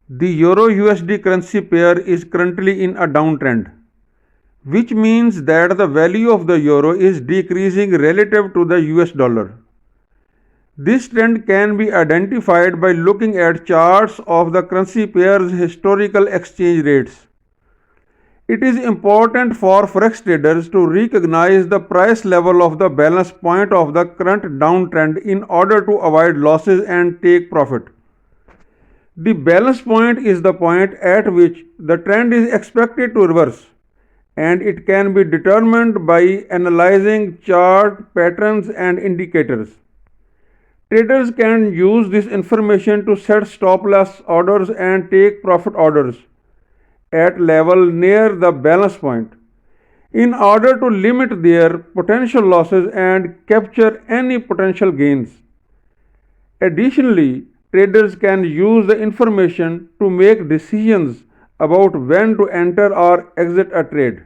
The Euro USD currency pair is currently in a downtrend, which means that the value of the euro is decreasing relative to the US dollar. This trend can be identified by looking at charts of the currency pair's historical exchange rates. It is important for forex traders to recognize the price level of the balance point of the current downtrend in order to avoid losses and take profit. The balance point is the point at which the trend is expected to reverse, and it can be determined by analyzing chart patterns and indicators. Traders can use this information to set stop loss orders and take profit orders at level near the balance point in order to limit their potential losses and capture any potential gains. Additionally, traders can use the information to make decisions about when to enter or exit a trade.